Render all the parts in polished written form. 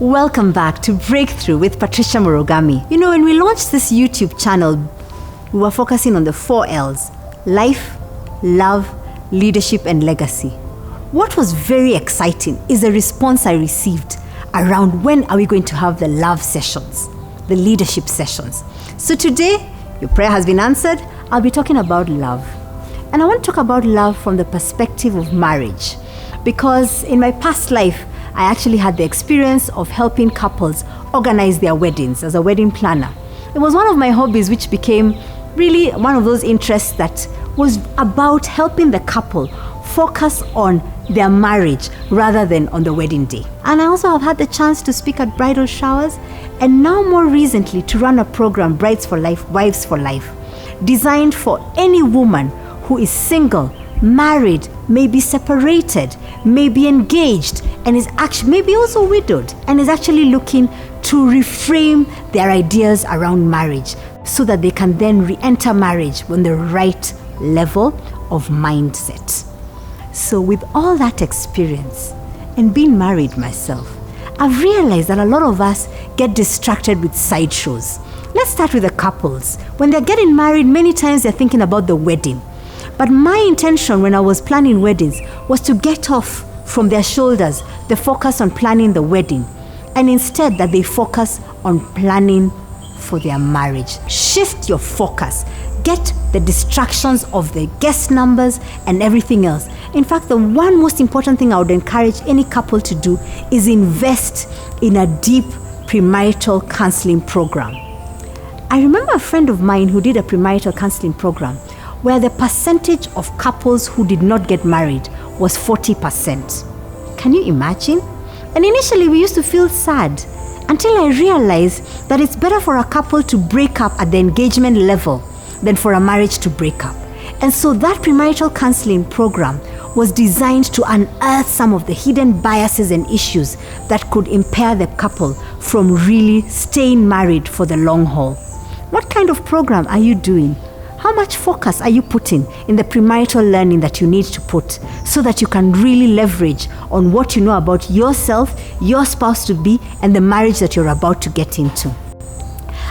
Welcome back to Breakthrough with Patricia Morogami. You know, when we launched this YouTube channel, we were focusing on the 4 L's: life, love, leadership, and legacy. What was very exciting is the response I received around when are we going to have the love sessions, the leadership sessions. So today, your prayer has been answered. I'll be talking about love. And I want to talk about love from the perspective of marriage, because in my past life, I actually had the experience of helping couples organize their weddings as a wedding planner. It was one of my hobbies, which became really one of those interests that was about helping the couple focus on their marriage rather than on the wedding day. And I also have had the chance to speak at bridal showers, and now more recently to run a program, Brides for Life, Wives for Life, designed for any woman who is single, married, maybe separated, maybe engaged, and is actually maybe also widowed, and is actually looking to reframe their ideas around marriage so that they can then re-enter marriage on the right level of mindset. So with all that experience and being married myself, I've realized that a lot of us get distracted with sideshows. Let's start with the couples. When they're getting married, many times they're thinking about the wedding. But my intention when I was planning weddings was to get off from their shoulders the focus on planning the wedding, and instead that they focus on planning for their marriage. Shift your focus. Get the distractions of the guest numbers and everything else. In fact, the one most important thing I would encourage any couple to do is invest in a deep premarital counseling program. I remember a friend of mine who did a premarital counseling program where the percentage of couples who did not get married was 40%. Can you imagine? And initially we used to feel sad until I realized that it's better for a couple to break up at the engagement level than for a marriage to break up. And so that premarital counseling program was designed to unearth some of the hidden biases and issues that could impair the couple from really staying married for the long haul. What kind of program are you doing? How much focus are you putting in the premarital learning that you need to put so that you can really leverage on what you know about yourself, your spouse to be, and the marriage that you're about to get into?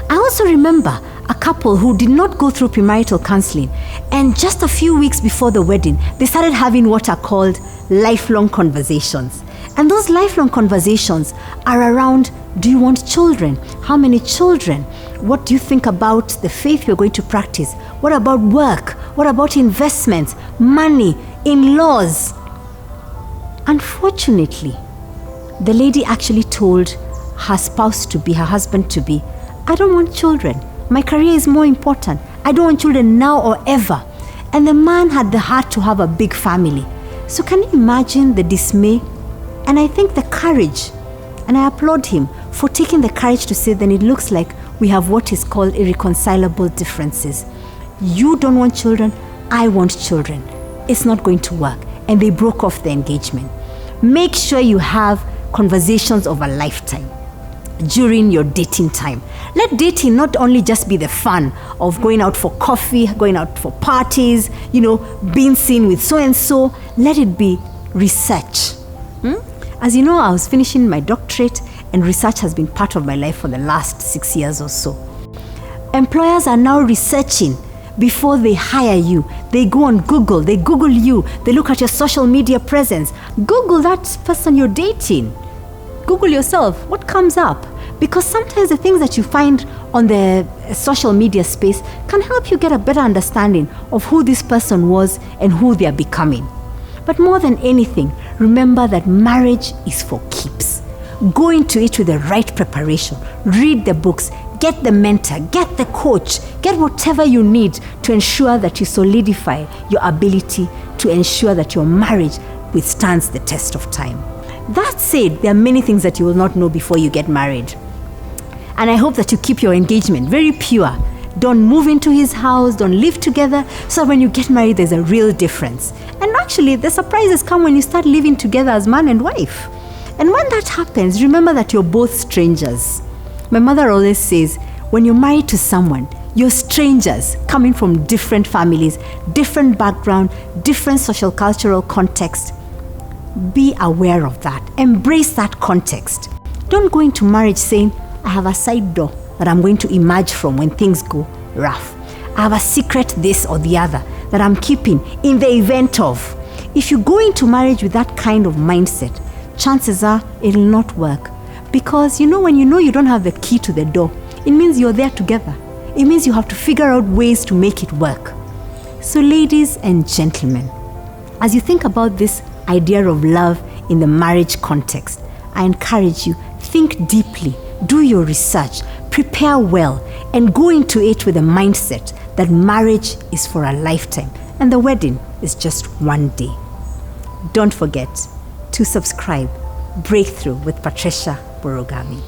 I also remember a couple who did not go through premarital counseling, and just a few weeks before the wedding, they started having what are called lifelong conversations. And those lifelong conversations are around, do you want children? How many children? What do you think about the faith you're going to practice? What about work? What about investments, money, in-laws? Unfortunately, the lady actually told her spouse to be, her husband to be, I don't want children. My career is more important. I don't want children now or ever. And the man had the heart to have a big family. So can you imagine the dismay? And I think the courage, and I applaud him for taking the courage to say, then it looks like we have what is called irreconcilable differences. You don't want children, I want children. It's not going to work. And they broke off the engagement. Make sure you have conversations of a lifetime during your dating time. Let dating not only just be the fun of going out for coffee, going out for parties, being seen with so-and-so. Let it be research. As you know, I was finishing my doctorate, and research has been part of my life for the last 6 years or so. Employers are now researching before they hire you. They go on Google, they Google you, they look at your social media presence. Google that person you're dating. Google yourself, what comes up? Because sometimes the things that you find on the social media space can help you get a better understanding of who this person was and who they are becoming. But more than anything, remember that marriage is for keeps. Go into it with the right preparation. Read the books, get the mentor, get the coach, get whatever you need to ensure that you solidify your ability to ensure that your marriage withstands the test of time. That said, there are many things that you will not know before you get married. And I hope that you keep your engagement very pure. Don't move into his house, don't live together, so when you get married, there's a real difference. And actually, the surprises come when you start living together as man and wife. And when that happens, remember that you're both strangers. My mother always says, when you're married to someone, you're strangers coming from different families, different background, different social cultural context. Be aware of that. Embrace that context. Don't go into marriage saying, I have a side door that I'm going to emerge from when things go rough. I have a secret this or the other that I'm keeping in the event of. If you go into marriage with that kind of mindset, chances are it'll not work. Because when you don't have the key to the door, it means you're there together. It means you have to figure out ways to make it work. So ladies and gentlemen, as you think about this idea of love in the marriage context, I encourage you, think deeply, do your research, prepare well, and go into it with a mindset that marriage is for a lifetime and the wedding is just one day. Don't forget to subscribe. Breakthrough with Patricia Borogami.